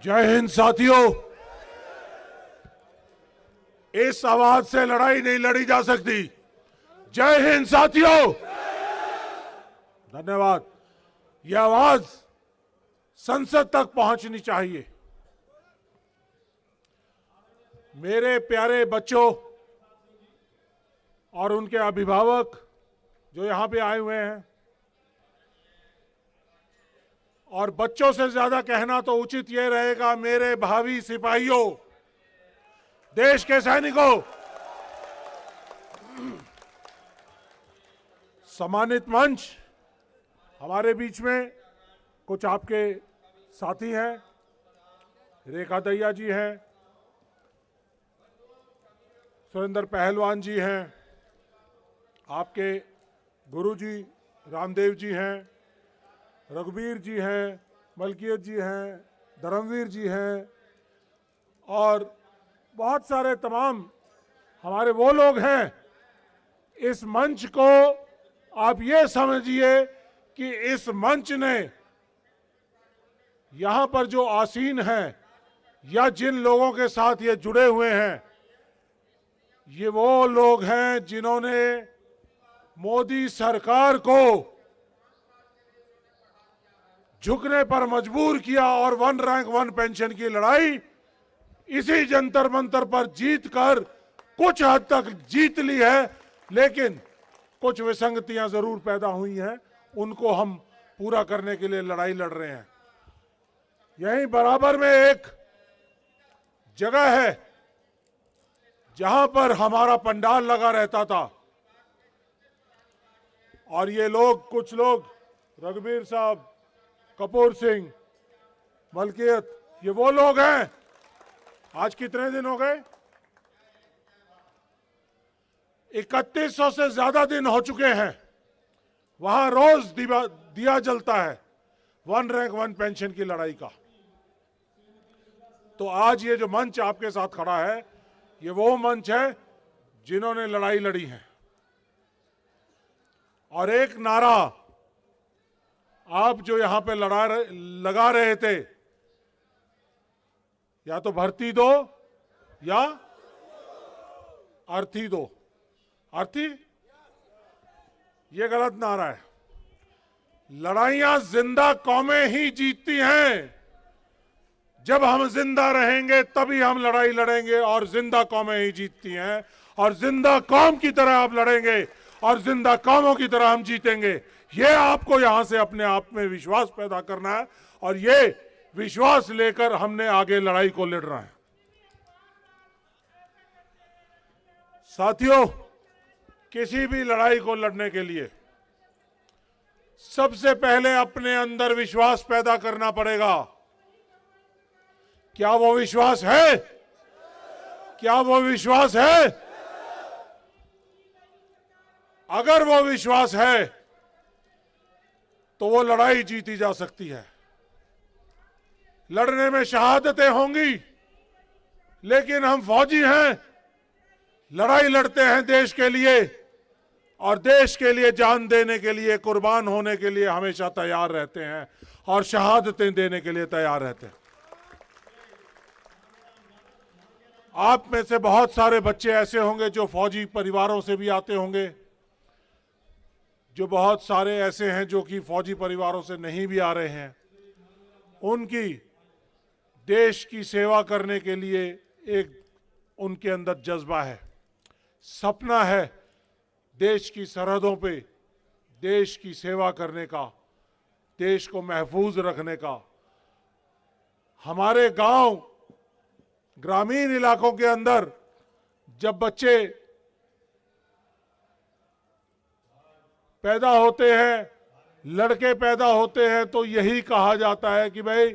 जय हिंद साथियों। इस आवाज से लड़ाई नहीं लड़ी जा सकती। जय हिंद साथियों। धन्यवाद। यह आवाज संसद तक पहुंचनी चाहिए। मेरे प्यारे बच्चों और उनके अभिभावक जो यहां पे आए हुए हैं, और बच्चों से ज्यादा कहना तो उचित यह रहेगा, मेरे भावी सिपाहियों, देश के सैनिकों, सम्मानित मंच, हमारे बीच में कुछ आपके साथी हैं, रेखा दहिया जी हैं, सुरेंद्र पहलवान जी हैं, आपके गुरु जी रामदेव जी हैं, रघुवीर जी हैं, मलकियत जी हैं, धर्मवीर जी हैं, और बहुत सारे तमाम हमारे वो लोग हैं। इस मंच को आप ये समझिए कि इस मंच ने यहां पर जो आसीन हैं या जिन लोगों के साथ ये जुड़े हुए हैं, ये वो लोग हैं जिन्होंने मोदी सरकार को झुकने पर मजबूर किया और 1 रैंक 1 पेंशन की लड़ाई इसी जंतर मंतर पर जीत कर कुछ हद तक जीत ली है। लेकिन कुछ विसंगतियां जरूर पैदा हुई हैं, उनको हम पूरा करने के लिए लड़ाई लड़ रहे हैं। यहीं बराबर में एक जगह है जहां पर हमारा पंडाल लगा रहता था, और ये लोग, कुछ लोग, रघुवीर साहब, कपूर सिंह, मलकियत, ये वो लोग हैं। आज कितने दिन हो गए? 3100 से ज्यादा दिन हो चुके हैं। वहां रोज दिया जलता है 1 रैंक 1 पेंशन की लड़ाई का। तो आज ये जो मंच आपके साथ खड़ा है, ये वो मंच है जिन्होंने लड़ाई लड़ी है। और एक नारा आप जो यहां पे लगा रहे थे, या तो भर्ती दो या अर्थी दो। अर्थी, ये गलत नारा है। लड़ाइयां जिंदा कौमें ही जीतती हैं। जब हम जिंदा रहेंगे तभी हम लड़ाई लड़ेंगे, और जिंदा कौमें ही जीतती हैं। और जिंदा कौम की तरह आप लड़ेंगे और जिंदा कौमों की तरह हम जीतेंगे। ये आपको यहां से अपने आप में विश्वास पैदा करना है, और ये विश्वास लेकर हमने आगे लड़ाई को लड़ना है। साथियों, किसी भी लड़ाई को लड़ने के लिए सबसे पहले अपने अंदर विश्वास पैदा करना पड़ेगा। क्या वो विश्वास है? क्या वो विश्वास है? अगर वो विश्वास है तो वो लड़ाई जीती जा सकती है। लड़ने में शहादतें होंगी, लेकिन हम फौजी हैं, लड़ाई लड़ते हैं देश के लिए, और देश के लिए जान देने के लिए, कुर्बान होने के लिए हमेशा तैयार रहते हैं, और शहादतें देने के लिए तैयार रहते हैं। आप में से बहुत सारे बच्चे ऐसे होंगे जो फौजी परिवारों से भी आते होंगे, जो बहुत सारे ऐसे हैं जो कि फौजी परिवारों से नहीं भी आ रहे हैं। उनकी देश की सेवा करने के लिए एक उनके अंदर जज्बा है, सपना है देश की सरहदों पे देश की सेवा करने का, देश को महफूज रखने का। हमारे गांव, ग्रामीण इलाकों के अंदर जब बच्चे पैदा होते हैं, लड़के पैदा होते हैं, तो यही कहा जाता है कि भाई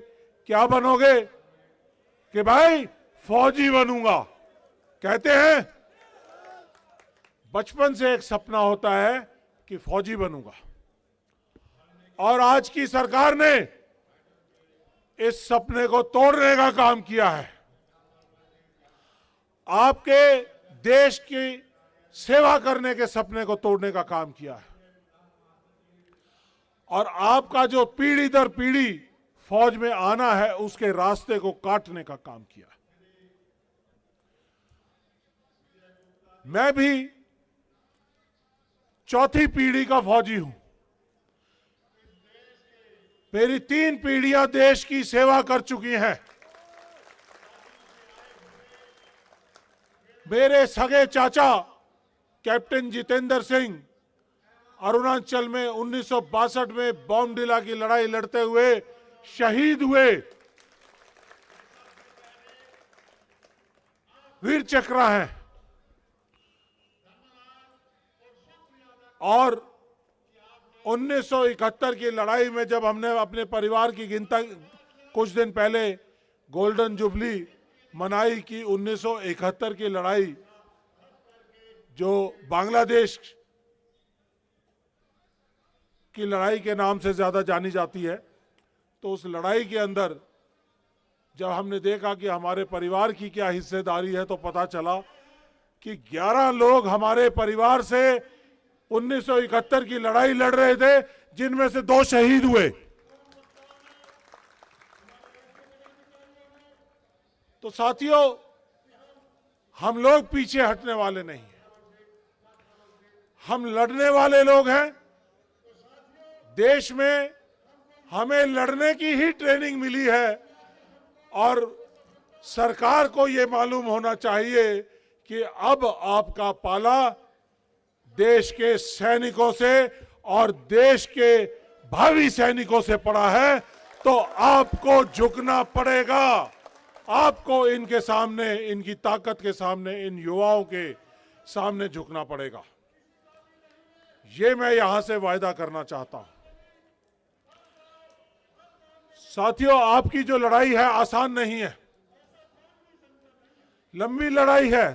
क्या बनोगे? कि भाई फौजी बनूंगा। कहते हैं बचपन से एक सपना होता है कि फौजी बनूंगा, और आज की सरकार ने इस सपने को तोड़ने का काम किया है। आपके देश की सेवा करने के सपने को तोड़ने का काम किया है, और आपका जो पीढ़ी दर पीढ़ी फौज में आना है उसके रास्ते को काटने का काम किया। मैं भी चौथी पीढ़ी का फौजी हूं। मेरी 3 पीढ़ियां देश की सेवा कर चुकी हैं। मेरे सगे चाचा कैप्टन जितेंद्र सिंह अरुणाचल में 1962 में बॉम्बडिला की लड़ाई लड़ते हुए शहीद हुए, वीर चक्र हैं। और 1971 की लड़ाई में जब हमने अपने परिवार की गिनती कुछ दिन पहले गोल्डन जुबली मनाई कि 1971 की लड़ाई जो बांग्लादेश की लड़ाई के नाम से ज्यादा जानी जाती है, तो उस लड़ाई के अंदर जब हमने देखा कि हमारे परिवार की क्या हिस्सेदारी है, तो पता चला कि 11 लोग हमारे परिवार से 1971 की लड़ाई लड़ रहे थे, जिनमें से 2 शहीद हुए। तो साथियों, हम लोग पीछे हटने वाले नहीं हैं, हम लड़ने वाले लोग हैं। देश में हमें लड़ने की ही ट्रेनिंग मिली है और सरकार को यह मालूम होना चाहिए कि अब आपका पाला देश के सैनिकों से और देश के भावी सैनिकों से पड़ा है। तो आपको झुकना पड़ेगा, आपको इनके सामने, इनकी ताकत के सामने, इन युवाओं के सामने झुकना पड़ेगा। ये मैं यहां से वायदा करना चाहता हूं। साथियों, आपकी जो लड़ाई है आसान नहीं है, लंबी लड़ाई है।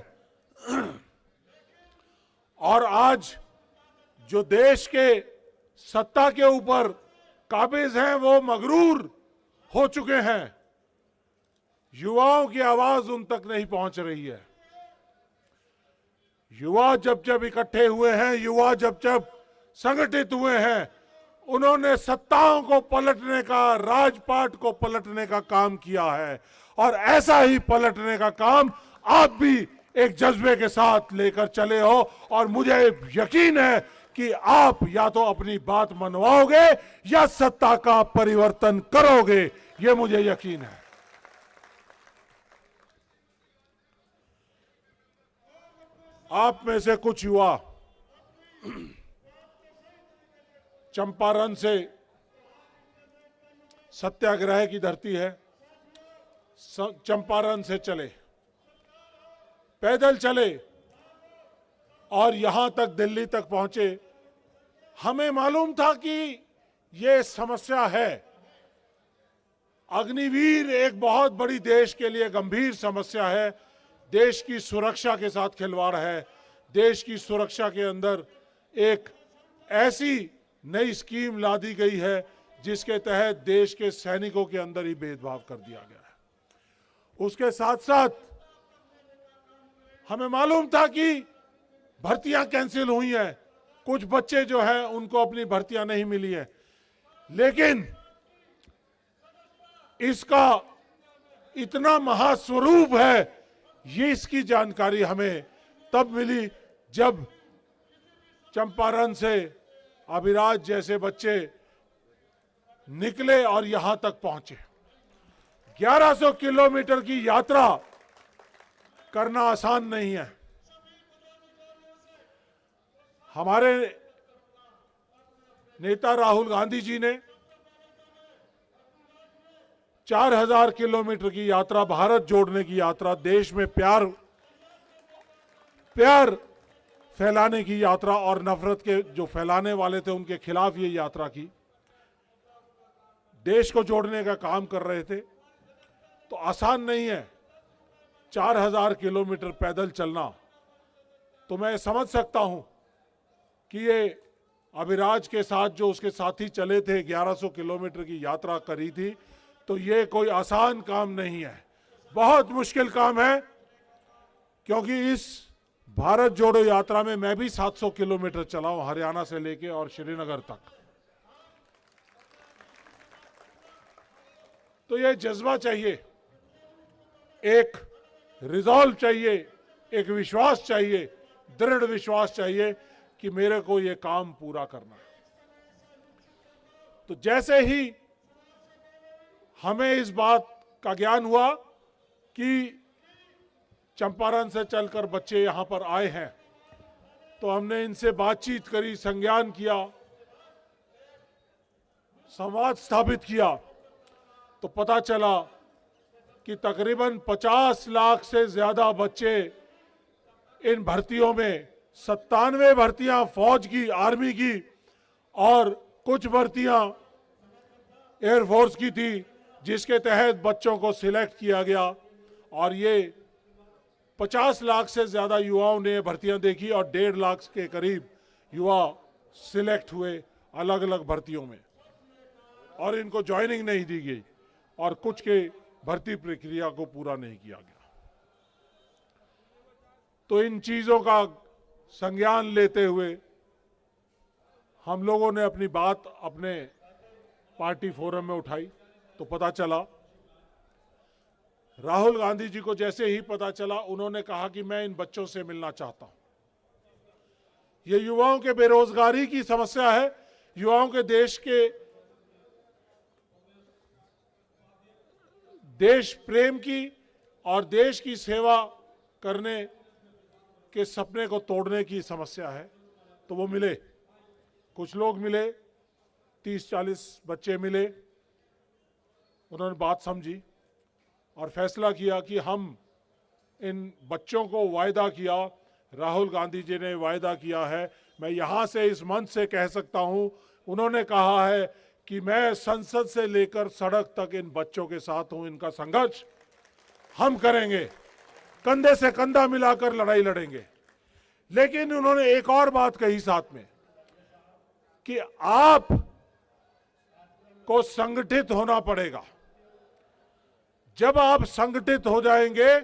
और आज जो देश के सत्ता के ऊपर काबिज हैं वो मगरूर हो चुके हैं। युवाओं की आवाज उन तक नहीं पहुंच रही है। युवा जब जब इकट्ठे हुए हैं, युवा जब जब संगठित हुए हैं, उन्होंने सत्ताओं को पलटने का, राजपाट को पलटने का काम किया है। और ऐसा ही पलटने का काम आप भी एक जज्बे के साथ लेकर चले हो। और मुझे यकीन है कि आप या तो अपनी बात मनवाओगे या सत्ता का परिवर्तन करोगे, ये मुझे यकीन है। आप में से कुछ युवा चंपारण से, सत्याग्रह की धरती है, चंपारण से चले, पैदल चले और यहां तक दिल्ली तक पहुंचे। हमें मालूम था कि ये समस्या है। अग्निवीर एक बहुत बड़ी देश के लिए गंभीर समस्या है। देश की सुरक्षा के साथ खिलवाड़ है। देश की सुरक्षा के अंदर एक ऐसी नई स्कीम ला दी गई है जिसके तहत देश के सैनिकों के अंदर ही भेदभाव कर दिया गया है। उसके साथ साथ हमें मालूम था कि भर्तियां कैंसिल हुई हैं, कुछ बच्चे जो हैं उनको अपनी भर्तियां नहीं मिली है। लेकिन इसका इतना महास्वरूप है, ये इसकी जानकारी हमें तब मिली जब चंपारण से अभिराज जैसे बच्चे निकले और यहां तक पहुंचे। 1100 किलोमीटर की यात्रा करना आसान नहीं है। हमारे नेता राहुल गांधी जी ने 4000 किलोमीटर की यात्रा, भारत जोड़ने की यात्रा, देश में प्यार फैलाने की यात्रा और नफरत के जो फैलाने वाले थे उनके खिलाफ ये यात्रा की, देश को जोड़ने का काम कर रहे थे। तो आसान नहीं है 4000 किलोमीटर पैदल चलना। तो मैं समझ सकता हूं कि ये अभिराज के साथ जो उसके साथी चले थे, 1100 किलोमीटर की यात्रा करी थी, तो ये कोई आसान काम नहीं है, बहुत मुश्किल काम है। क्योंकि इस भारत जोड़ो यात्रा में मैं भी 700 किलोमीटर चला हूं, हरियाणा से लेके और श्रीनगर तक। तो ये जज्बा चाहिए, एक रिजॉल्व चाहिए, एक विश्वास चाहिए, दृढ़ विश्वास चाहिए कि मेरे को ये काम पूरा करना है। तो जैसे ही हमें इस बात का ज्ञान हुआ कि चंपारण से चलकर बच्चे यहां पर आए हैं, तो हमने इनसे बातचीत करी, संज्ञान किया, संवाद स्थापित किया, तो पता चला कि तकरीबन 50 लाख से ज्यादा बच्चे इन भर्तियों में, 97 भर्तियां फौज की, आर्मी की और कुछ भर्तियां एयरफोर्स की थी, जिसके तहत बच्चों को सिलेक्ट किया गया। और ये 50 लाख से ज्यादा युवाओं ने भर्तियां देखी और 1.5 लाख के करीब युवा सिलेक्ट हुए अलग अलग भर्तियों में, और इनको ज्वाइनिंग नहीं दी गई और कुछ के भर्ती प्रक्रिया को पूरा नहीं किया गया। तो इन चीजों का संज्ञान लेते हुए हम लोगों ने अपनी बात अपने पार्टी फोरम में उठाई। तो पता चला, राहुल गांधी जी को जैसे ही पता चला, उन्होंने कहा कि मैं इन बच्चों से मिलना चाहता हूं। ये युवाओं के बेरोजगारी की समस्या है, युवाओं के देश प्रेम की और देश की सेवा करने के सपने को तोड़ने की समस्या है। तो वो मिले, कुछ लोग मिले, 30-40 बच्चे मिले, उन्होंने बात समझी और फैसला किया कि हम इन बच्चों को वायदा किया, राहुल गांधी जी ने वायदा किया है, मैं यहां से इस मंच से कह सकता हूं, उन्होंने कहा है कि मैं संसद से लेकर सड़क तक इन बच्चों के साथ हूं, इनका संघर्ष हम करेंगे, कंधे से कंधा मिलाकर लड़ाई लड़ेंगे। लेकिन उन्होंने एक और बात कही साथ में कि आप को संगठित होना पड़ेगा। जब आप संगठित हो जाएंगे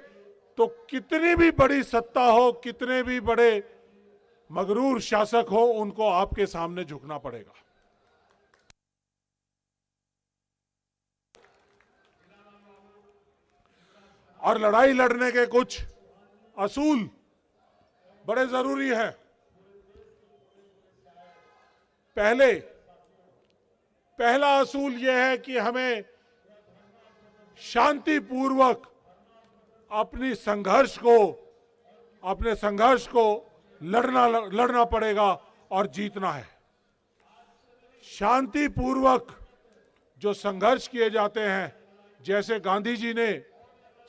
तो कितनी भी बड़ी सत्ता हो, कितने भी बड़े मगरूर शासक हो, उनको आपके सामने झुकना पड़ेगा। और लड़ाई लड़ने के कुछ असूल बड़े जरूरी हैं। पहला असूल यह है कि हमें शांतिपूर्वक अपने संघर्ष को लड़ना पड़ेगा और जीतना है। शांतिपूर्वक जो संघर्ष किए जाते हैं, जैसे गांधी जी ने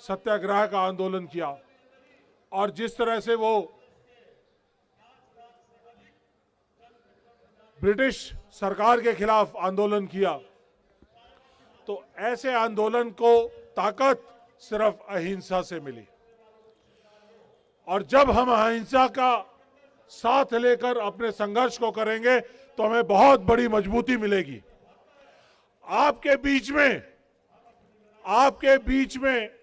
सत्याग्रह का आंदोलन किया और जिस तरह से वो ब्रिटिश सरकार के खिलाफ आंदोलन किया, तो ऐसे आंदोलन को ताकत सिर्फ अहिंसा से मिली। और जब हम अहिंसा का साथ लेकर अपने संघर्ष को करेंगे तो हमें बहुत बड़ी मजबूती मिलेगी। आपके बीच में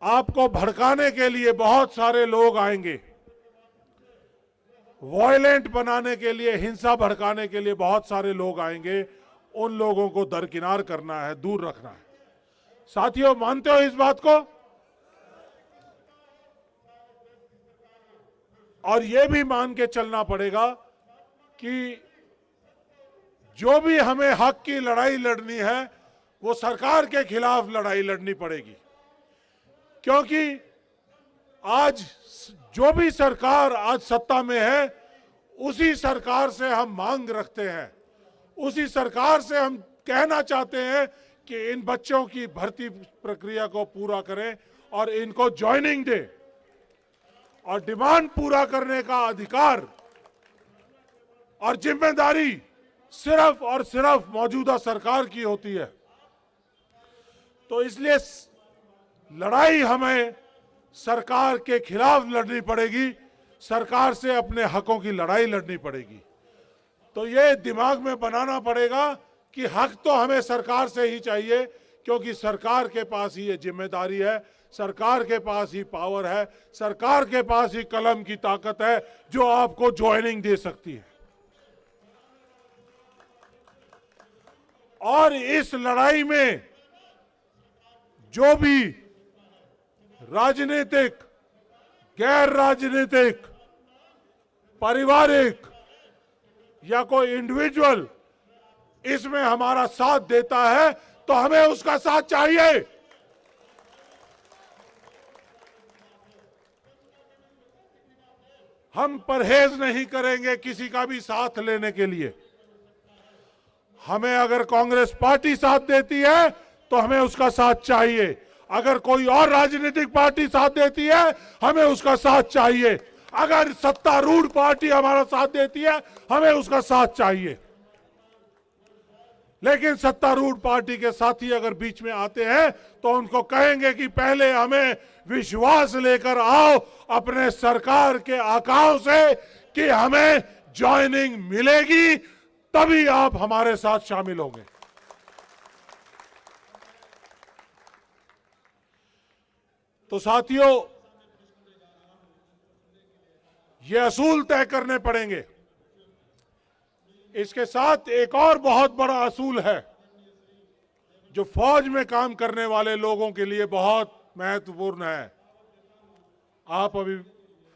आपको भड़काने के लिए बहुत सारे लोग आएंगे, वायलेंट बनाने के लिए, हिंसा भड़काने के लिए बहुत सारे लोग आएंगे। उन लोगों को दरकिनार करना है, दूर रखना है। साथियों, मानते हो इस बात को? और यह भी मान के चलना पड़ेगा कि जो भी हमें हक की लड़ाई लड़नी है, वो सरकार के खिलाफ लड़ाई लड़नी पड़ेगी। क्योंकि आज जो भी सरकार आज सत्ता में है, उसी सरकार से हम मांग रखते हैं, उसी सरकार से हम कहना चाहते हैं कि इन बच्चों की भर्ती प्रक्रिया को पूरा करें और इनको ज्वाइनिंग दे। और डिमांड पूरा करने का अधिकार और जिम्मेदारी सिर्फ और सिर्फ मौजूदा सरकार की होती है। तो इसलिए लड़ाई हमें सरकार के खिलाफ लड़नी पड़ेगी, सरकार से अपने हकों की लड़ाई लड़नी पड़ेगी। तो ये दिमाग में बनाना पड़ेगा कि हक तो हमें सरकार से ही चाहिए, क्योंकि सरकार के पास ही ये जिम्मेदारी है, सरकार के पास ही पावर है, सरकार के पास ही कलम की ताकत है जो आपको ज्वाइनिंग दे सकती है। और इस लड़ाई में जो भी राजनीतिक, गैर राजनीतिक, पारिवारिक या कोई इंडिविजुअल इसमें हमारा साथ देता है तो हमें उसका साथ चाहिए। हम परहेज नहीं करेंगे किसी का भी साथ लेने के लिए। हमें अगर कांग्रेस पार्टी साथ देती है तो हमें उसका साथ चाहिए, अगर कोई और राजनीतिक पार्टी साथ देती है हमें उसका साथ चाहिए, अगर सत्तारूढ़ पार्टी हमारा साथ देती है हमें उसका साथ चाहिए। लेकिन सत्तारूढ़ पार्टी के साथी अगर बीच में आते हैं तो उनको कहेंगे कि पहले हमें विश्वास लेकर आओ अपने सरकार के आकाओं से कि हमें ज्वाइनिंग मिलेगी, तभी आप हमारे साथ शामिल होंगे। तो साथियों, ये असूल तय करने पड़ेंगे। इसके साथ एक और बहुत बड़ा असूल है जो फौज में काम करने वाले लोगों के लिए बहुत महत्वपूर्ण है। आप अभी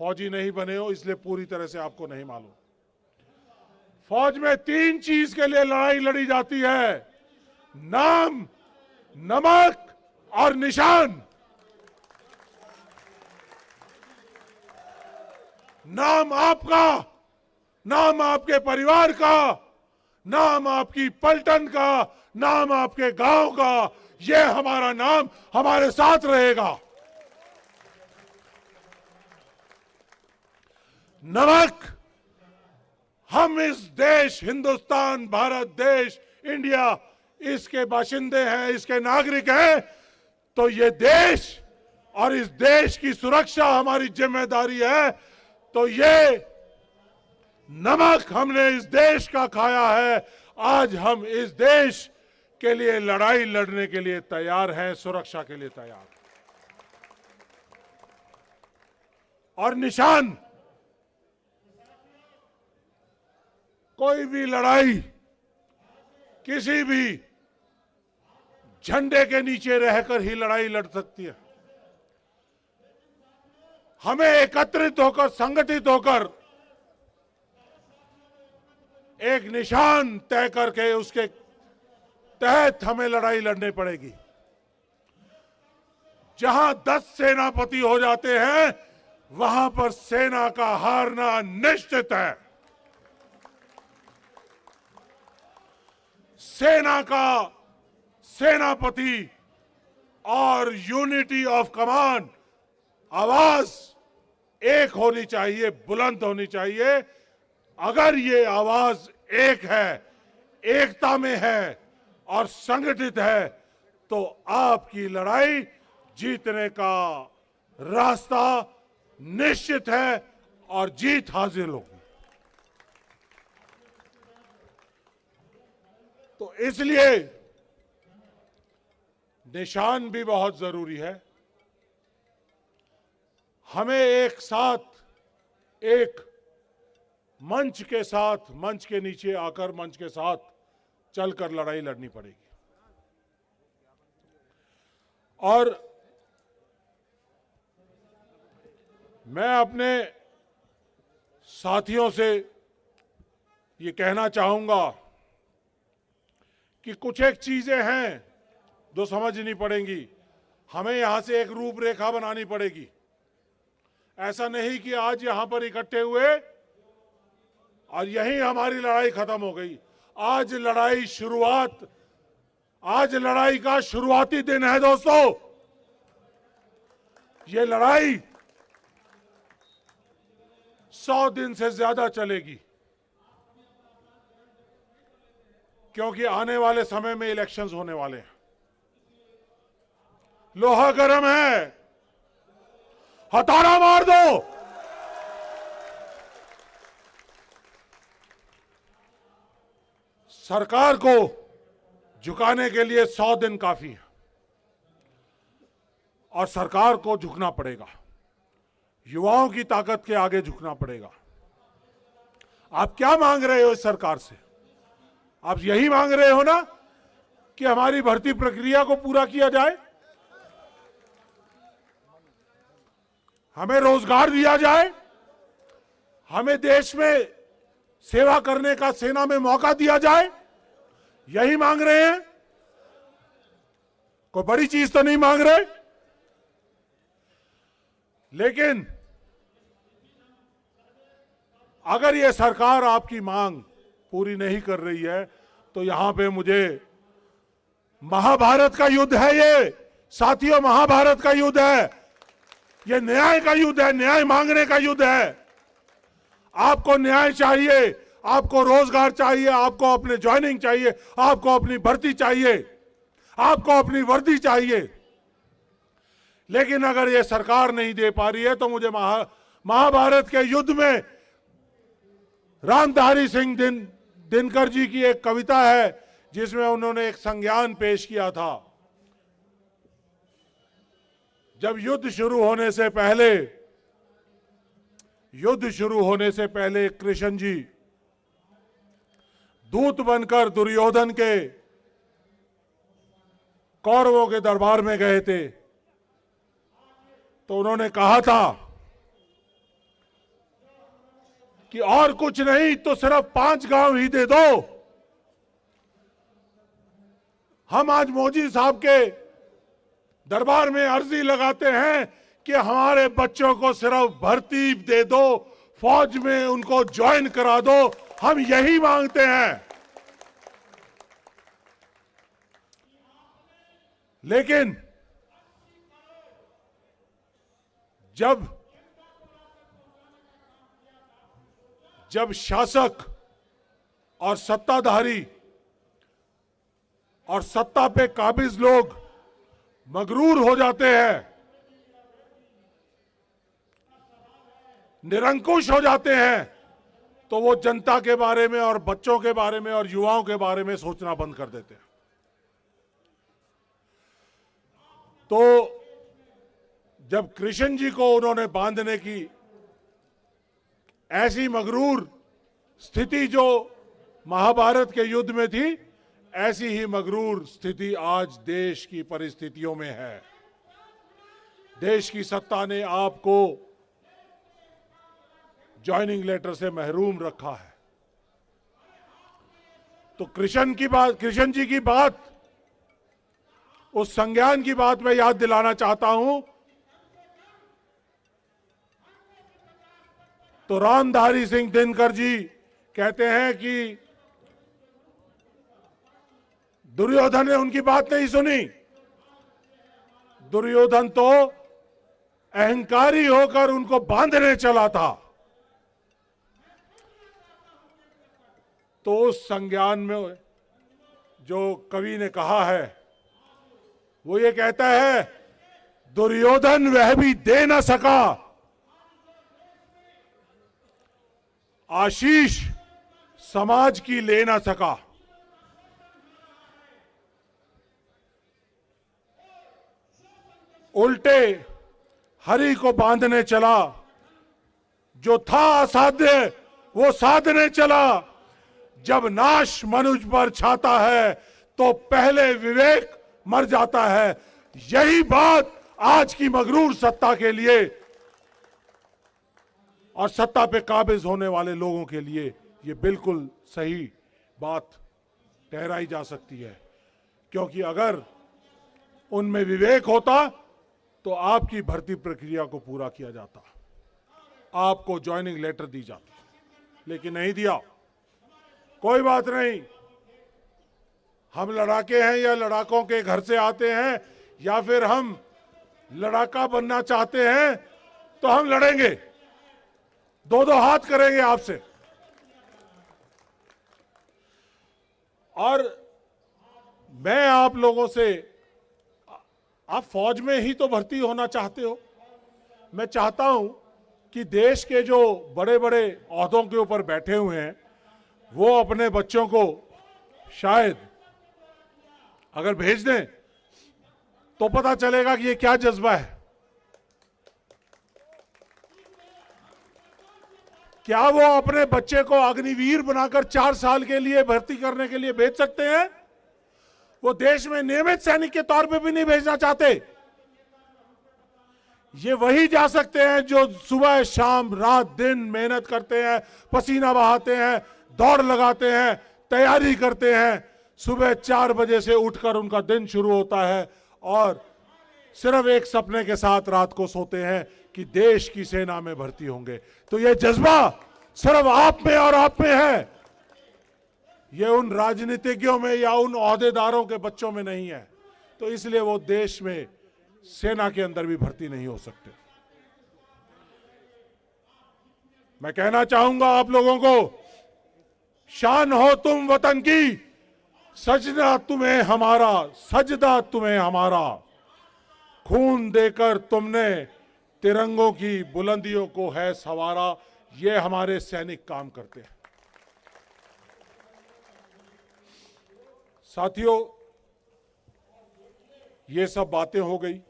फौजी नहीं बने हो इसलिए पूरी तरह से आपको नहीं मालूम। फौज में 3 चीज के लिए लड़ाई लड़ी जाती है: नाम, नमक और निशान। नाम आपका, नाम आपके परिवार का, नाम आपकी पलटन का, नाम आपके गांव का, यह हमारा नाम हमारे साथ रहेगा। नमक, हम इस देश, हिंदुस्तान, भारत देश, इंडिया, इसके बाशिंदे हैं, इसके नागरिक हैं, तो ये देश और इस देश की सुरक्षा हमारी जिम्मेदारी है। तो ये नमक हमने इस देश का खाया है, आज हम इस देश के लिए लड़ाई लड़ने के लिए तैयार हैं, सुरक्षा के लिए तैयार। और निशान, कोई भी लड़ाई किसी भी झंडे के नीचे रहकर ही लड़ाई लड़ सकती है। हमें एकत्रित होकर, संगठित होकर एक निशान तय करके उसके तहत हमें लड़ाई लड़नी पड़ेगी। जहां 10 सेनापति हो जाते हैं वहां पर सेना का हारना निश्चित है। सेना का सेनापति और यूनिटी ऑफ कमांड, आवाज एक होनी चाहिए, बुलंद होनी चाहिए। अगर ये आवाज एक है, एकता में है और संगठित है तो आपकी लड़ाई जीतने का रास्ता निश्चित है और जीत हासिल होगी। तो इसलिए निशान भी बहुत जरूरी है। हमें एक साथ, एक मंच के साथ, मंच के नीचे आकर मंच के साथ चलकर लड़ाई लड़नी पड़ेगी। और मैं अपने साथियों से ये कहना चाहूंगा कि कुछ एक चीजें हैं जो समझनी पड़ेंगी। हमें यहां से एक रूपरेखा बनानी पड़ेगी। ऐसा नहीं कि आज यहां पर इकट्ठे हुए और यहीं हमारी लड़ाई खत्म हो गई। आज लड़ाई शुरुआत, आज लड़ाई का शुरुआती दिन है दोस्तों। ये लड़ाई 100 दिन से ज्यादा चलेगी, क्योंकि आने वाले समय में इलेक्शंस होने वाले हैं। लोहा गर्म है, हथौड़ा मार दो। सरकार को झुकाने के लिए 100 दिन काफी है और सरकार को झुकना पड़ेगा। युवाओं की ताकत के आगे झुकना पड़ेगा। आप क्या मांग रहे हो इस सरकार से? आप यही मांग रहे हो ना कि हमारी भर्ती प्रक्रिया को पूरा किया जाए, हमें रोजगार दिया जाए, हमें देश में सेवा करने का सेना में मौका दिया जाए, यही मांग रहे हैं? कोई बड़ी चीज तो नहीं मांग रहे। लेकिन अगर ये सरकार आपकी मांग पूरी नहीं कर रही है तो यहां पे मुझे महाभारत का युद्ध है ये साथियों, महाभारत का युद्ध है, ये न्याय का युद्ध है, न्याय मांगने का युद्ध है। आपको न्याय चाहिए, आपको रोजगार चाहिए, आपको अपने ज्वाइनिंग चाहिए, आपको अपनी भर्ती चाहिए, आपको अपनी वर्दी चाहिए। लेकिन अगर ये सरकार नहीं दे पा रही है तो मुझे महाभारत के युद्ध में रामधारी सिंह दिनकर जी की एक कविता है जिसमें उन्होंने एक संज्ञान पेश किया था। जब युद्ध शुरू होने से पहले कृष्ण जी दूत बनकर दुर्योधन के कौरवों के दरबार में गए थे तो उन्होंने कहा था कि और कुछ नहीं तो सिर्फ 5 गांव ही दे दो। हम आज मोदी साहब के दरबार में अर्जी लगाते हैं कि हमारे बच्चों को सिर्फ भर्ती दे दो, फौज में उनको ज्वाइन करा दो, हम यही मांगते हैं। लेकिन जब शासक और सत्ताधारी और सत्ता पे काबिज लोग मगरूर हो जाते हैं, निरंकुश हो जाते हैं, तो वो जनता के बारे में और बच्चों के बारे में और युवाओं के बारे में सोचना बंद कर देते हैं। तो जब कृष्ण जी को उन्होंने बांधने की ऐसी मगरूर स्थिति जो महाभारत के युद्ध में थी, ऐसी ही मगरूर स्थिति आज देश की परिस्थितियों में है। देश की सत्ता ने आपको ज्वाइनिंग लेटर से महरूम रखा है। तो कृष्ण जी की बात, उस संज्ञान की बात मैं याद दिलाना चाहता हूं। तो रामधारी सिंह दिनकर जी कहते हैं कि दुर्योधन ने उनकी बात नहीं सुनी। दुर्योधन तो अहंकारी होकर उनको बांधने चला था। तो उस संज्ञान में जो कवि ने कहा है वो ये कहता है, दुर्योधन वह भी दे न सका, आशीष समाज की ले ना सका। उल्टे हरि को बांधने चला, जो था असाध्य वो साधने चला। जब नाश मनुज पर छाता है तो पहले विवेक मर जाता है। यही बात आज की मगरूर सत्ता के लिए और सत्ता पे काबिज होने वाले लोगों के लिए ये बिल्कुल सही बात ठहराई जा सकती है। क्योंकि अगर उनमें विवेक होता तो आपकी भर्ती प्रक्रिया को पूरा किया जाता, आपको ज्वाइनिंग लेटर दी जाती, लेकिन नहीं दिया। कोई बात नहीं, हम लड़ाके हैं या लड़ाकों के घर से आते हैं या फिर हम लड़ाका बनना चाहते हैं तो हम लड़ेंगे, 2-2 हाथ करेंगे आपसे। और मैं आप लोगों से, आप फौज में ही तो भर्ती होना चाहते हो। मैं चाहता हूं कि देश के जो बड़े बड़े ओहदों के ऊपर बैठे हुए हैं वो अपने बच्चों को शायद अगर भेज दें तो पता चलेगा कि ये क्या जज्बा है। क्या वो अपने बच्चे को अग्निवीर बनाकर 4 साल के लिए भर्ती करने के लिए भेज सकते हैं? वो देश में नियमित सैनिक के तौर पे भी नहीं भेजना चाहते। ये वही जा सकते हैं जो सुबह शाम रात दिन मेहनत करते हैं, पसीना बहाते हैं, दौड़ लगाते हैं, तैयारी करते हैं। सुबह 4 बजे से उठकर उनका दिन शुरू होता है और सिर्फ एक सपने के साथ रात को सोते हैं कि देश की सेना में भर्ती होंगे। तो ये जज्बा सिर्फ आप में और आप में है, ये उन राजनीतिज्ञों में या उन ओहदेदारों के बच्चों में नहीं है। तो इसलिए वो देश में सेना के अंदर भी भर्ती नहीं हो सकते। मैं कहना चाहूंगा आप लोगों को, शान हो तुम वतन की, सजदा तुम्हें हमारा, सजदा तुम्हें हमारा, खून देकर तुमने तिरंगों की बुलंदियों को है सवारा। ये हमारे सैनिक काम करते हैं। साथियों, ये सब बातें हो गई।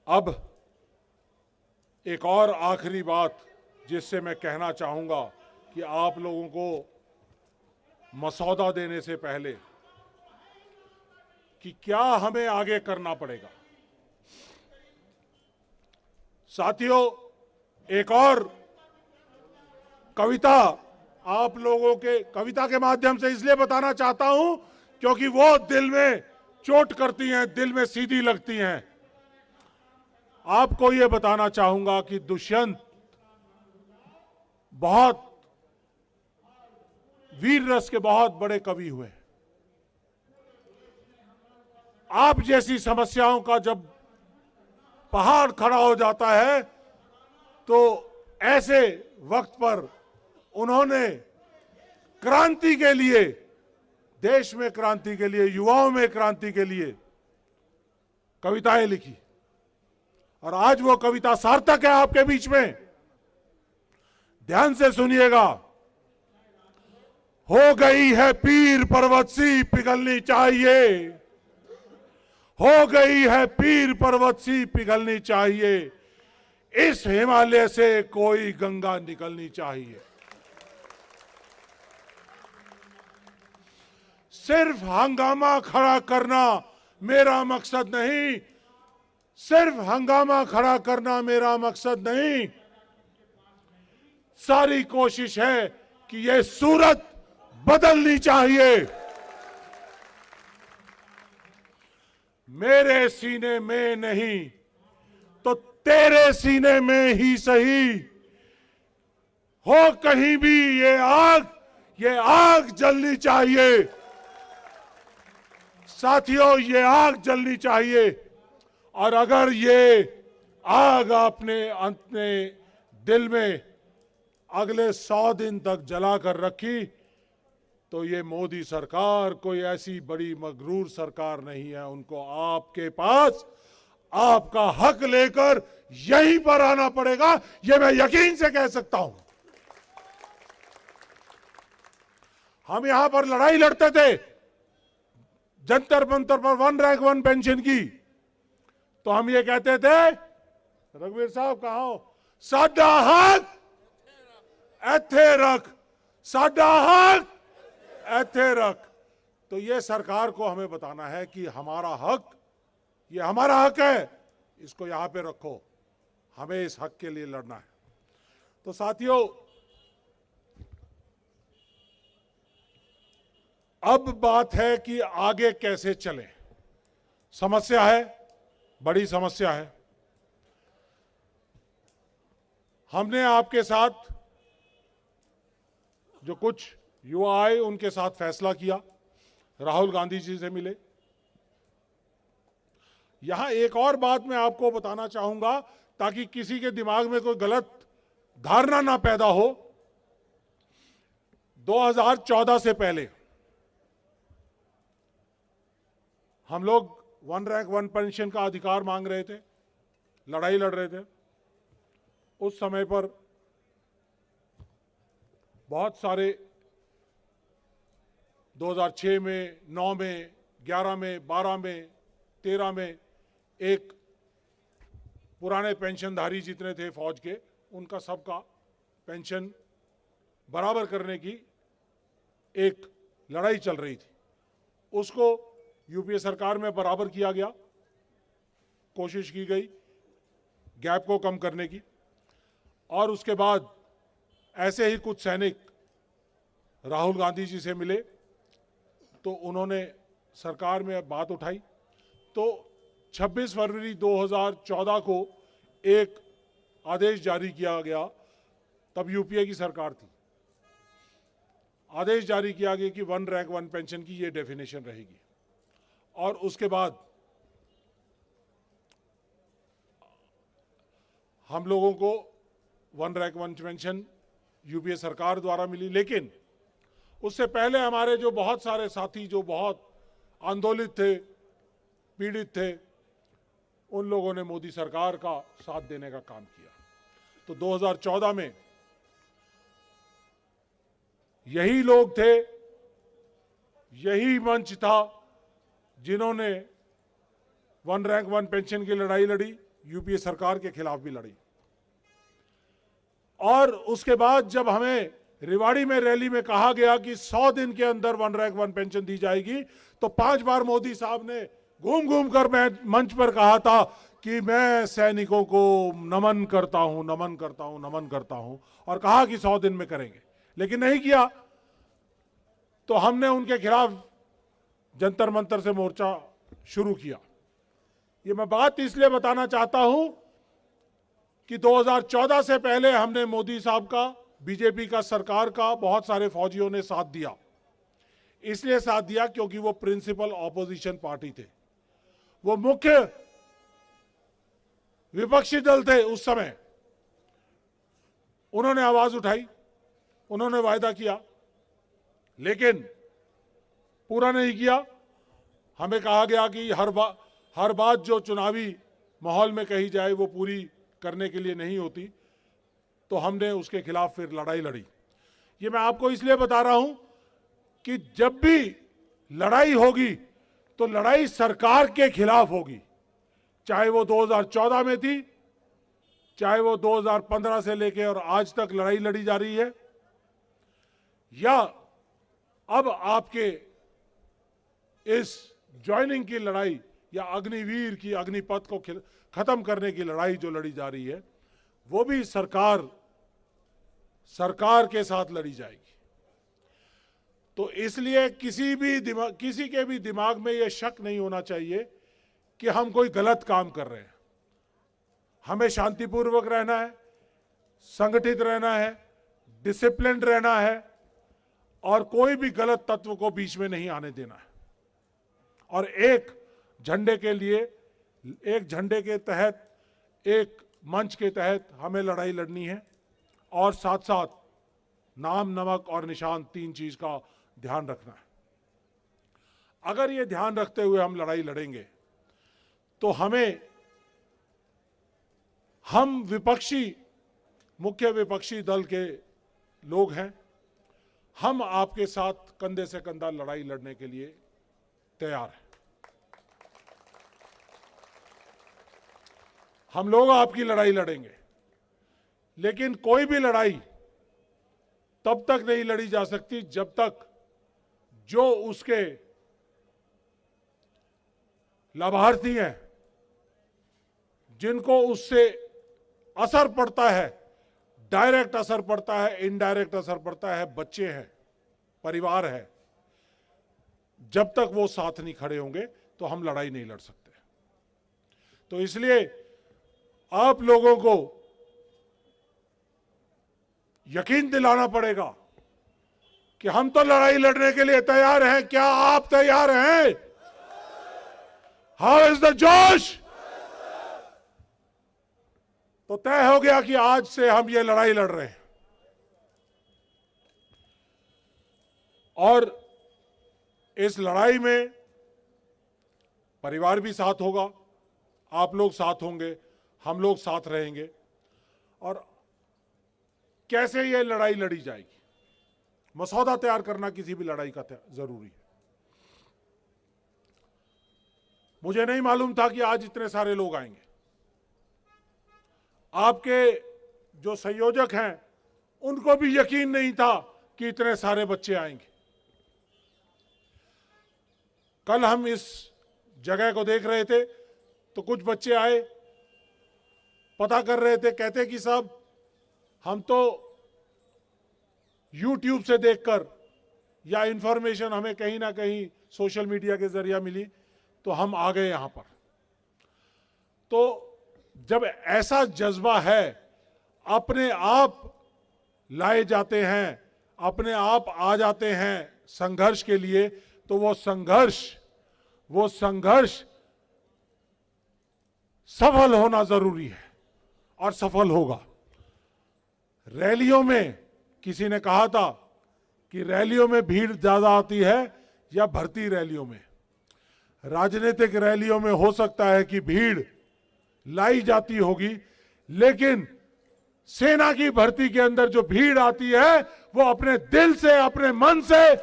अब एक और आखिरी बात जिससे मैं कहना चाहूंगा कि आप लोगों को मसौदा देने से पहले कि क्या हमें आगे करना पड़ेगा। साथियों, एक और कविता आप लोगों के कविता के माध्यम से इसलिए बताना चाहता हूं क्योंकि वो दिल में चोट करती हैं, दिल में सीधी लगती हैं। आपको ये बताना चाहूंगा कि दुष्यंत बहुत वीर रस के बहुत बड़े कवि हुए। आप जैसी समस्याओं का जब पहाड़ खड़ा हो जाता है तो ऐसे वक्त पर उन्होंने क्रांति के लिए, देश में क्रांति के लिए, युवाओं में क्रांति के लिए कविताएं लिखी और आज वो कविता सार्थक है आपके बीच में। ध्यान से सुनिएगा। हो गई है पीर पर्वत सी पिघलनी चाहिए, हो गई है पीर पर्वत सी पिघलनी चाहिए, इस हिमालय से कोई गंगा निकलनी चाहिए। सिर्फ हंगामा खड़ा करना मेरा मकसद नहीं, सिर्फ हंगामा खड़ा करना मेरा मकसद नहीं। सारी कोशिश है कि यह सूरत बदलनी चाहिए। मेरे सीने में नहीं तो तेरे सीने में ही सही, हो कहीं भी ये आग जलनी चाहिए। साथियों, ये आग जलनी चाहिए और अगर ये आग अपने दिल में अगले 100 दिन तक जलाकर रखी तो ये मोदी सरकार कोई ऐसी बड़ी मगरूर सरकार नहीं है। उनको आपके पास आपका हक लेकर यहीं पर आना पड़ेगा, ये मैं यकीन से कह सकता हूं। हम यहां पर लड़ाई लड़ते थे जंतर मंतर पर 1 रैंक 1 पेंशन की, तो हम ये कहते थे, रघुवीर साहब कहां हो, साडा हक एथे रख, साडा हक एथे रख। तो ये सरकार को हमें बताना है कि हमारा हक, ये हमारा हक है, इसको यहां पे रखो, हमें इस हक के लिए लड़ना है। तो साथियों, अब बात है कि आगे कैसे चलें। समस्या है, बड़ी समस्या है। हमने आपके साथ जो कुछ युवा आए उनके साथ फैसला किया, राहुल गांधी जी से मिले। यहां एक और बात मैं आपको बताना चाहूंगा ताकि किसी के दिमाग में कोई गलत धारणा ना पैदा हो। 2014 से पहले हम लोग 1 रैंक 1 पेंशन का अधिकार मांग रहे थे, लड़ाई लड़ रहे थे। उस समय पर बहुत सारे 2006 में, 9 में, 11 में, 12 में, 13 में एक पुराने पेंशनधारी जितने थे फौज के, उनका सबका पेंशन बराबर करने की एक लड़ाई चल रही थी उसको यूपीए सरकार में बराबर किया गया, कोशिश की गई गैप को कम करने की। और उसके बाद ऐसे ही कुछ सैनिक राहुल गांधी जी से मिले तो उन्होंने सरकार में बात उठाई, तो 26 फरवरी 2014 को एक आदेश जारी किया गया, तब यूपीए की सरकार थी। आदेश जारी किया गया कि 1 रैंक 1 पेंशन की ये डेफिनेशन रहेगी। और उसके बाद हम लोगों को 1 रैंक 1 पेंशन यूपीए सरकार द्वारा मिली। लेकिन उससे पहले हमारे जो बहुत सारे साथी जो बहुत आंदोलित थे, पीड़ित थे, उन लोगों ने मोदी सरकार का साथ देने का काम किया। तो 2014 में यही लोग थे, यही मंच था जिन्होंने 1 रैंक 1 पेंशन की लड़ाई लड़ी, यूपीए सरकार के खिलाफ भी लड़ी। और उसके बाद जब हमें रेवाड़ी में रैली में कहा गया कि 100 दिन के अंदर 1 रैंक 1 पेंशन दी जाएगी, तो 5 बार मोदी साहब ने घूम घूम कर मंच पर कहा था कि मैं सैनिकों को नमन करता हूं, नमन करता हूं, नमन करता हूं, और कहा कि 100 दिन में करेंगे, लेकिन नहीं किया। तो हमने उनके खिलाफ जंतर मंतर से मोर्चा शुरू किया। ये मैं बात इसलिए बताना चाहता हूं कि 2014 से पहले हमने मोदी साहब का, बीजेपी का, सरकार का बहुत सारे फौजियों ने साथ दिया। इसलिए साथ दिया क्योंकि वो प्रिंसिपल ऑपोजिशन पार्टी थे, वो मुख्य विपक्षी दल थे उस समय। उन्होंने आवाज उठाई, उन्होंने वायदा किया, लेकिन पूरा नहीं किया। हमें कहा गया कि हर बात जो चुनावी माहौल में कही जाए वो पूरी करने के लिए नहीं होती, तो हमने उसके खिलाफ फिर लड़ाई लड़ी। ये मैं आपको इसलिए बता रहा हूं कि जब भी लड़ाई होगी तो लड़ाई सरकार के खिलाफ होगी, चाहे वो 2014 में थी, चाहे वो 2015 से लेकर और आज तक लड़ाई लड़ी जा रही है, या अब आपके इस ज्वाइनिंग की लड़ाई या अग्निवीर की, अग्निपथ को खत्म करने की लड़ाई जो लड़ी जा रही है, वो भी सरकार के साथ लड़ी जाएगी। तो इसलिए किसी के भी दिमाग में यह शक नहीं होना चाहिए कि हम कोई गलत काम कर रहे हैं। हमें शांतिपूर्वक रहना है, संगठित रहना है, डिसिप्लिन रहना है, और कोई भी गलत तत्व को बीच में नहीं आने देना है। और एक झंडे के लिए, एक झंडे के तहत, एक मंच के तहत हमें लड़ाई लड़नी है, और साथ साथ नाम, नमक और निशान, 3 चीज का ध्यान रखना है। अगर ये ध्यान रखते हुए हम लड़ाई लड़ेंगे तो हम मुख्य विपक्षी दल के लोग हैं, हम आपके साथ कंधे से कंधा लड़ाई लड़ने के लिए तैयार हैं। हम लोग आपकी लड़ाई लड़ेंगे, लेकिन कोई भी लड़ाई तब तक नहीं लड़ी जा सकती जब तक जो उसके लाभार्थी हैं, जिनको उससे असर पड़ता है, डायरेक्ट असर पड़ता है, इनडायरेक्ट असर पड़ता है, बच्चे हैं, परिवार है, जब तक वो साथ नहीं खड़े होंगे तो हम लड़ाई नहीं लड़ सकते। तो इसलिए आप लोगों को यकीन दिलाना पड़ेगा कि हम तो लड़ाई लड़ने के लिए तैयार हैं। क्या आप तैयार हैं? हाउ इज द जोश? तो तय हो गया कि आज से हम ये लड़ाई लड़ रहे हैं, और इस लड़ाई में परिवार भी साथ होगा, आप लोग साथ होंगे, हम लोग साथ रहेंगे। और कैसे ये लड़ाई लड़ी जाएगी, मसौदा तैयार करना किसी भी लड़ाई का जरूरी है। मुझे नहीं मालूम था कि आज इतने सारे लोग आएंगे। आपके जो संयोजक हैं उनको भी यकीन नहीं था कि इतने सारे बच्चे आएंगे। कल हम इस जगह को देख रहे थे तो कुछ बच्चे आए, पता कर रहे थे, कहते कि साहब हम तो YouTube से देखकर या इंफॉर्मेशन हमें कहीं ना कहीं सोशल मीडिया के जरिए मिली तो हम आ गए यहां पर। तो जब ऐसा जज्बा है, अपने आप लाए जाते हैं, अपने आप आ जाते हैं संघर्ष के लिए, तो वो संघर्ष सफल होना जरूरी है और सफल होगा। रैलियों में किसी ने कहा था कि रैलियों में भीड़ ज्यादा आती है या भर्ती रैलियों में। राजनीतिक रैलियों में हो सकता है कि भीड़ लाई जाती होगी, लेकिन सेना की भर्ती के अंदर जो भीड़ आती है वो अपने दिल से, अपने मन से,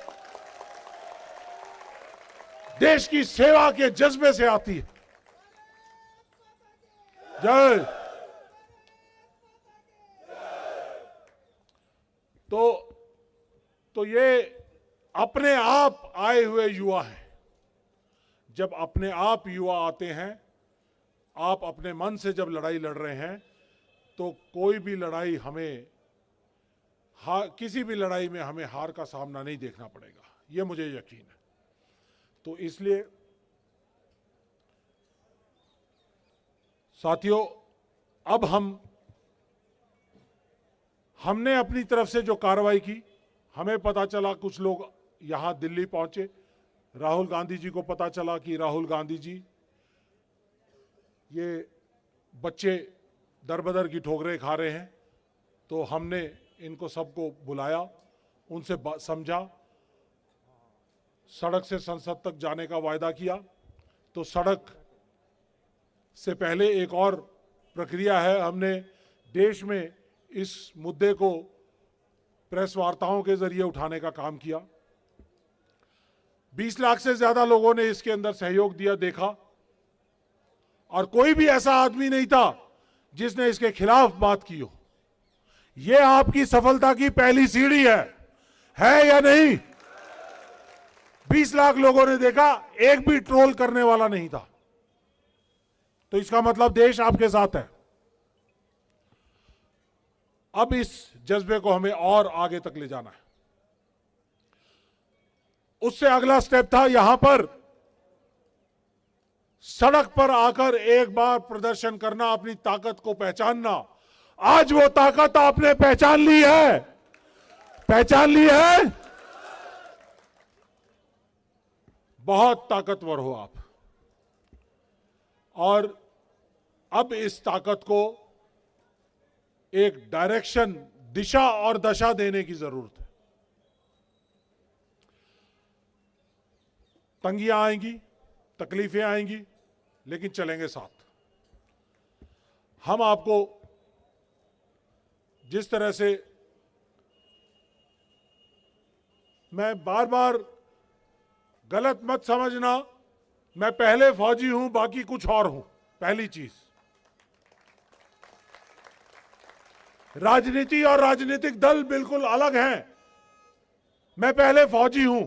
देश की सेवा के जज्बे से आती है। जय। तो ये अपने आप आए हुए युवा हैं। जब अपने आप युवा आते हैं, आप अपने मन से जब लड़ाई लड़ रहे हैं, तो कोई भी लड़ाई हमें किसी भी लड़ाई में हमें हार का सामना नहीं देखना पड़ेगा, ये मुझे यकीन है। तो इसलिए साथियों, अब हमने अपनी तरफ से जो कार्रवाई की, हमें पता चला कुछ लोग यहां दिल्ली पहुंचे, राहुल गांधी जी को पता चला कि राहुल गांधी जी ये बच्चे दरबदर की ठोकरें खा रहे हैं, तो हमने इनको सबको बुलाया, उनसे समझा, सड़क से संसद तक जाने का वायदा किया। तो सड़क से पहले एक और प्रक्रिया है, हमने देश में इस मुद्दे को प्रेस वार्ताओं के जरिए उठाने का काम किया। 20 लाख से ज्यादा लोगों ने इसके अंदर सहयोग दिया, देखा, और कोई भी ऐसा आदमी नहीं था जिसने इसके खिलाफ बात की हो। यह आपकी सफलता की पहली सीढ़ी है या नहीं? 20 लाख लोगों ने देखा, एक भी ट्रोल करने वाला नहीं था, तो इसका मतलब देश आपके साथ है। अब इस जज्बे को हमें और आगे तक ले जाना है। उससे अगला स्टेप था यहां पर सड़क पर आकर एक बार प्रदर्शन करना, अपनी ताकत को पहचानना। आज वो ताकत आपने पहचान ली है, पहचान ली है। बहुत ताकतवर हो आप, और अब इस ताकत को एक डायरेक्शन, दिशा और दशा देने की जरूरत है। तंगियां आएंगी, तकलीफें आएंगी, लेकिन चलेंगे साथ। हम आपको जिस तरह से, मैं बार बार गलत मत समझना, मैं पहले फौजी हूं, बाकी कुछ और हूं। पहली चीज, राजनीति और राजनीतिक दल बिल्कुल अलग हैं। मैं पहले फौजी हूं,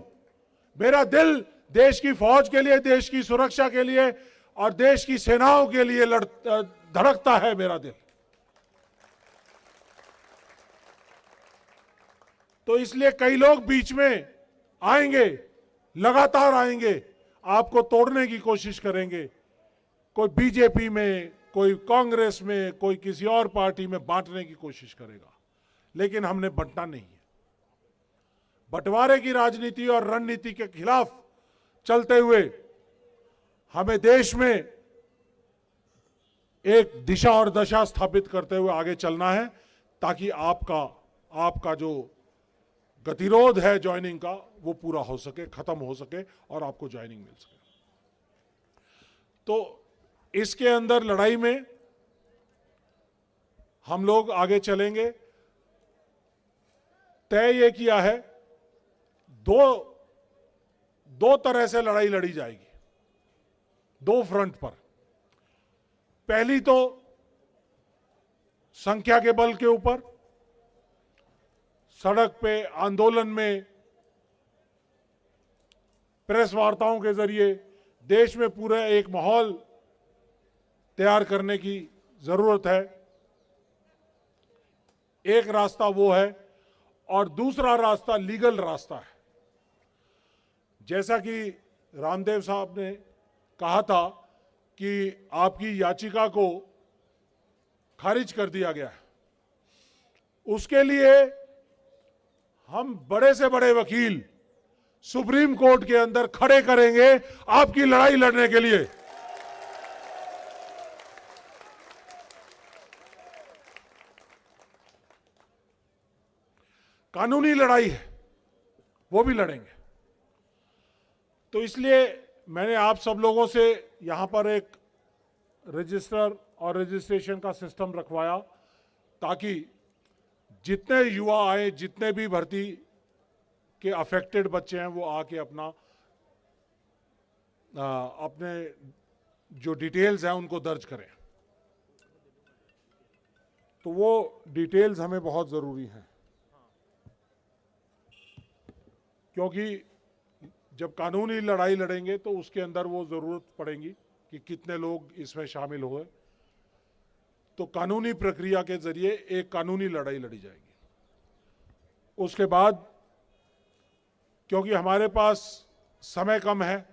मेरा दिल देश की फौज के लिए, देश की सुरक्षा के लिए और देश की सेनाओं के लिए धड़कता है मेरा दिल। तो इसलिए कई लोग बीच में आएंगे, लगातार आएंगे, आपको तोड़ने की कोशिश करेंगे। कोई बीजेपी में, कोई कांग्रेस में, कोई किसी और पार्टी में बांटने की कोशिश करेगा, लेकिन हमने बंटना नहीं है। बंटवारे की राजनीति और रणनीति के खिलाफ चलते हुए हमें देश में एक दिशा और दशा स्थापित करते हुए आगे चलना है, ताकि आपका जो गतिरोध है ज्वाइनिंग का, वो पूरा हो सके, खत्म हो सके और आपको ज्वाइनिंग मिल सके। तो इसके अंदर लड़ाई में हम लोग आगे चलेंगे। तय ये किया है, दो तरह से लड़ाई लड़ी जाएगी, दो फ्रंट पर। पहली तो संख्या के बल के ऊपर, सड़क पे आंदोलन में प्रेस वार्ताओं के जरिए देश में पूरा एक माहौल तैयार करने की जरूरत है। एक रास्ता वो है और दूसरा रास्ता लीगल रास्ता है। जैसा कि रामदेव साहब ने कहा था कि आपकी याचिका को खारिज कर दिया गया है, उसके लिए हम बड़े से बड़े वकील सुप्रीम कोर्ट के अंदर खड़े करेंगे आपकी लड़ाई लड़ने के लिए। कानूनी लड़ाई है, वो भी लड़ेंगे। तो इसलिए मैंने आप सब लोगों से यहां पर एक रजिस्टर और रजिस्ट्रेशन का सिस्टम रखवाया ताकि जितने युवा आए, जितने भी भर्ती के अफेक्टेड बच्चे हैं, वो आके अपने जो डिटेल्स हैं उनको दर्ज करें। तो वो डिटेल्स हमें बहुत ज़रूरी हैं, क्योंकि जब कानूनी लड़ाई लड़ेंगे तो उसके अंदर वो ज़रूरत पड़ेगी कि कितने लोग इसमें शामिल हुए। तो कानूनी प्रक्रिया के जरिए एक कानूनी लड़ाई लड़ी जाएगी। उसके बाद क्योंकि हमारे पास समय कम है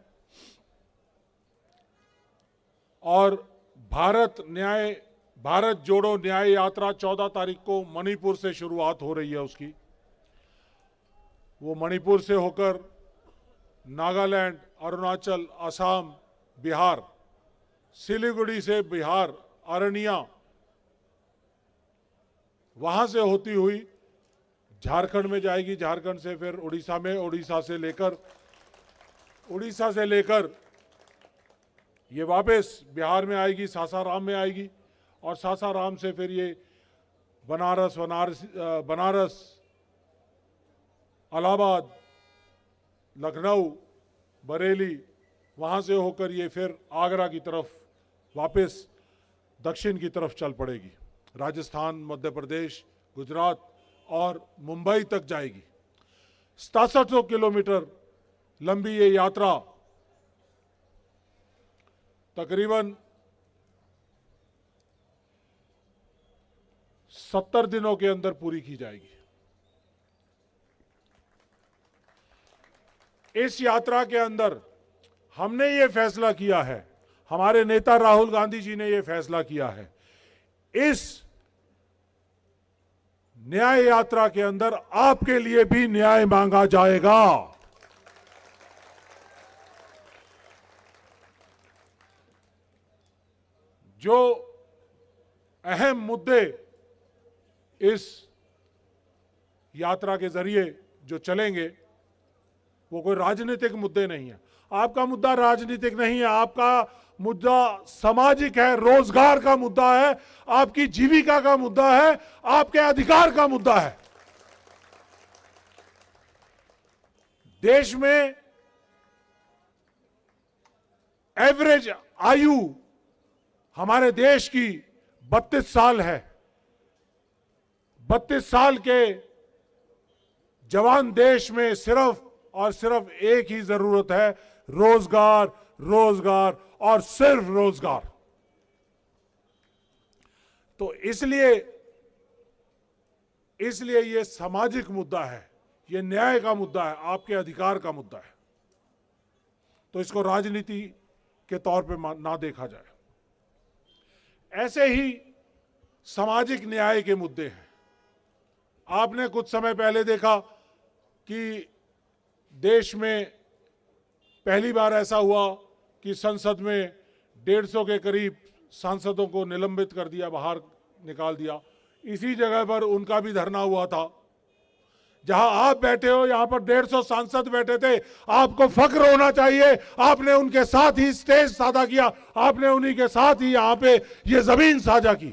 और भारत जोड़ो न्याय यात्रा 14 तारीख को मणिपुर से शुरुआत हो रही है उसकी। वो मणिपुर से होकर नागालैंड, अरुणाचल, असम, बिहार, सिलीगुड़ी से बिहार, अरनिया, वहां से होती हुई झारखंड में जाएगी, झारखंड से फिर उड़ीसा में, उड़ीसा से लेकर ये वापस बिहार में आएगी, सासाराम में आएगी और सासाराम से फिर ये बनारस, इलाहाबाद, लखनऊ, बरेली, वहां से होकर ये फिर आगरा की तरफ वापस दक्षिण की तरफ चल पड़ेगी। राजस्थान, मध्य प्रदेश, गुजरात और मुंबई तक जाएगी। 6700 किलोमीटर लंबी ये यात्रा तकरीबन 70 दिनों के अंदर पूरी की जाएगी। इस यात्रा के अंदर हमने ये फैसला किया है, हमारे नेता राहुल गांधी जी ने ये फैसला किया है, इस न्याय यात्रा के अंदर आपके लिए भी न्याय मांगा जाएगा। जो अहम मुद्दे इस यात्रा के जरिए जो चलेंगे वो कोई राजनीतिक मुद्दे नहीं है। आपका मुद्दा राजनीतिक नहीं है, आपका मुद्दा सामाजिक है, रोजगार का मुद्दा है, आपकी जीविका का मुद्दा है, आपके अधिकार का मुद्दा है। देश में एवरेज आयु हमारे देश की 32 साल है। 32 साल के जवान देश में सिर्फ और सिर्फ एक ही जरूरत है, रोजगार, रोजगार और सिर्फ रोजगार। तो इसलिए ये सामाजिक मुद्दा है, ये न्याय का मुद्दा है, आपके अधिकार का मुद्दा है। तो इसको राजनीति के तौर पे ना देखा जाए। ऐसे ही सामाजिक न्याय के मुद्दे हैं। आपने कुछ समय पहले देखा कि देश में पहली बार ऐसा हुआ कि संसद में 150 के करीब सांसदों को निलंबित कर दिया, बाहर निकाल दिया। इसी जगह पर उनका भी धरना हुआ था। जहां आप बैठे हो, यहां पर 150 सांसद बैठे थे। आपको फख्र होना चाहिए, आपने उनके साथ ही स्टेज साझा किया, आपने उन्हीं के साथ ही यहां पे ये जमीन साझा की।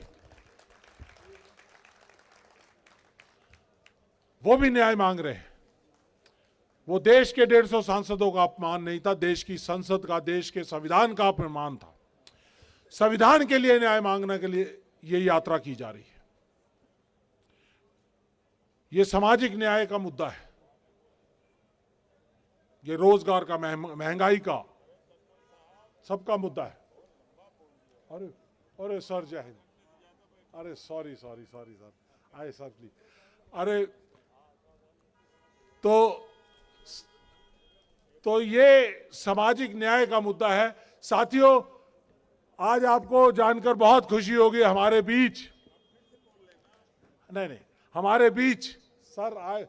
वो भी न्याय मांग रहे हैं। वो देश के 150 सांसदों का अपमान नहीं था, देश की संसद का, देश के संविधान का अपमान था। संविधान के लिए न्याय मांगने के लिए ये यात्रा की जा रही है। ये सामाजिक न्याय का मुद्दा है। ये रोजगार का, महंगाई का, सबका मुद्दा है। अरे अरे सर जय हिंद। अरे सॉरी सॉरी सॉरी सर, आए सर प्लीज। अरे तो ये सामाजिक न्याय का मुद्दा है। साथियों, आज आपको जानकर बहुत खुशी होगी हमारे बीच, नहीं हमारे बीच सर आए,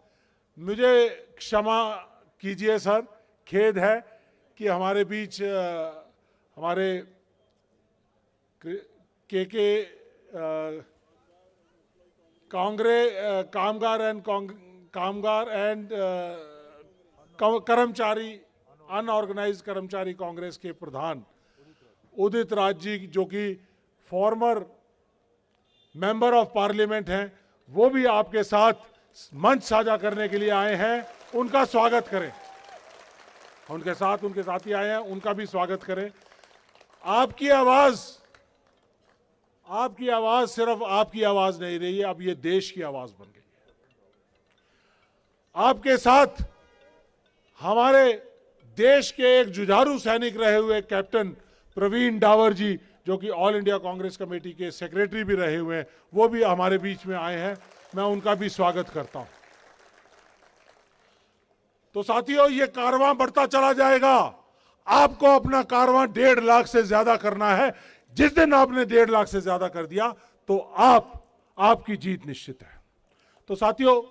मुझे क्षमा कीजिए सर, खेद है कि हमारे बीच हमारे कामगार एंड कर्मचारी, अनऑर्गेनाइज्ड कर्मचारी कांग्रेस के प्रधान उदित राज जी, जो कि फॉर्मर मेंबर ऑफ पार्लियामेंट हैं, वो भी आपके साथ मंच साझा करने के लिए आए हैं। उनका स्वागत करें। उनके साथी आए हैं, उनका भी स्वागत करें। आपकी आवाज सिर्फ आपकी आवाज नहीं रही है, अब ये देश की आवाज बन गई है। आपके साथ हमारे देश के एक जुझारू सैनिक रहे हुए कैप्टन प्रवीण डावर जी, जो कि ऑल इंडिया कांग्रेस कमेटी के सेक्रेटरी भी रहे हुए हैं, वो भी हमारे बीच में आए हैं। मैं उनका भी स्वागत करता हूं। तो साथियों, ये कारवां बढ़ता चला जाएगा। आपको अपना कारवां 1.5 लाख से ज्यादा करना है। जिस दिन आपने 1.5 लाख से ज्यादा कर दिया तो आपकी जीत निश्चित है। तो साथियों,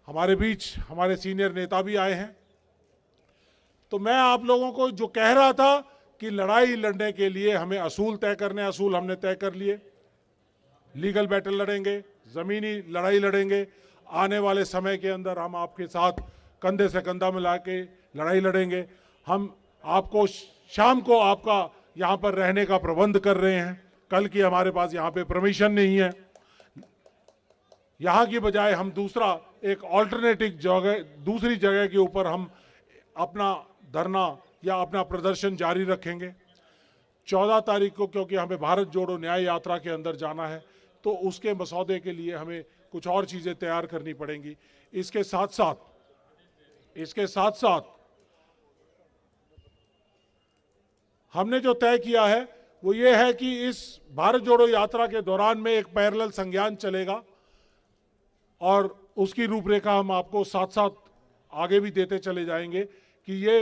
हमारे बीच हमारे सीनियर नेता भी आए हैं। तो मैं आप लोगों को जो कह रहा था कि लड़ाई लड़ने के लिए हमें असूल तय करने, असूल हमने तय कर लिए। लीगल बैटल लड़ेंगे, जमीनी लड़ाई लड़ेंगे। आने वाले समय के अंदर हम आपके साथ कंधे से कंधा मिला के लड़ाई लड़ेंगे। हम आपको शाम को आपका यहाँ पर रहने का प्रबंध कर रहे हैं। कल की हमारे पास यहाँ पे परमिशन नहीं है। यहाँ की बजाय हम दूसरा एक ऑल्टरनेटिव जगह, दूसरी जगह के ऊपर हम अपना धरना या अपना प्रदर्शन जारी रखेंगे। 14 तारीख को, क्योंकि हमें भारत जोड़ो न्याय यात्रा के अंदर जाना है, तो उसके मसौदे के लिए हमें कुछ और चीजें तैयार करनी पड़ेंगी। इसके साथ साथ हमने जो तय किया है वो ये है कि इस भारत जोड़ो यात्रा के दौरान में एक पैरेलल संज्ञान चलेगा और उसकी रूपरेखा हम आपको साथ साथ आगे भी देते चले जाएंगे कि ये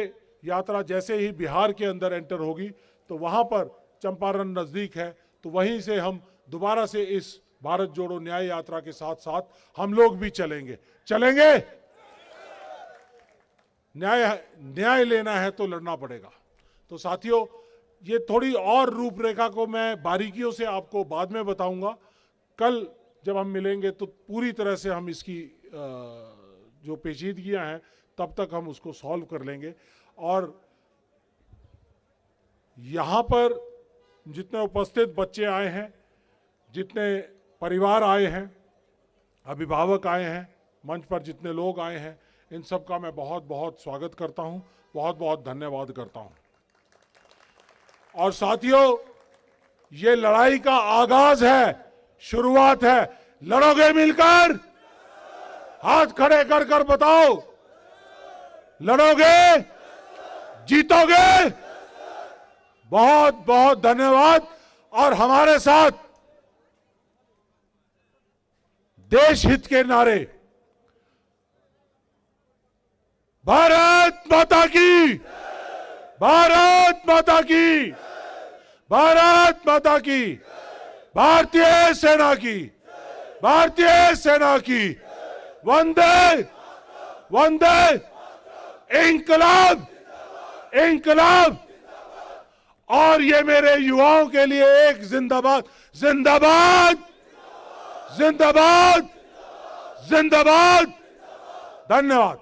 यात्रा जैसे ही बिहार के अंदर एंटर होगी तो वहां पर चंपारण नजदीक है, तो वहीं से हम दोबारा से इस भारत जोड़ो न्याय यात्रा के साथ साथ हम लोग भी चलेंगे। न्याय लेना है तो लड़ना पड़ेगा। तो साथियों, ये थोड़ी और रूपरेखा को मैं बारीकियों से आपको बाद में बताऊंगा। कल जब हम मिलेंगे तो पूरी तरह से हम इसकी जो पेचीदगियां हैं तब तक हम उसको सॉल्व कर लेंगे। और यहां पर जितने उपस्थित बच्चे आए हैं, जितने परिवार आए हैं, अभिभावक आए हैं, मंच पर जितने लोग आए हैं, इन सब का मैं बहुत बहुत स्वागत करता हूं, बहुत बहुत धन्यवाद करता हूं। और साथियों, ये लड़ाई का आगाज है, शुरुआत है। लड़ोगे मिलकर? हाथ खड़े कर कर बताओ, लड़ोगे? जीतोगे? बहुत बहुत धन्यवाद। और हमारे साथ देश हित के नारे, भारत माता की, भारत माता की, भारत माता की, भारतीय सेना की, भारतीय सेना की, वंदे वंदे, इंकलाब इंकलाब। और ये मेरे युवाओं के लिए एक जिंदाबाद, जिंदाबाद, जिंदाबाद, जिंदाबाद। धन्यवाद।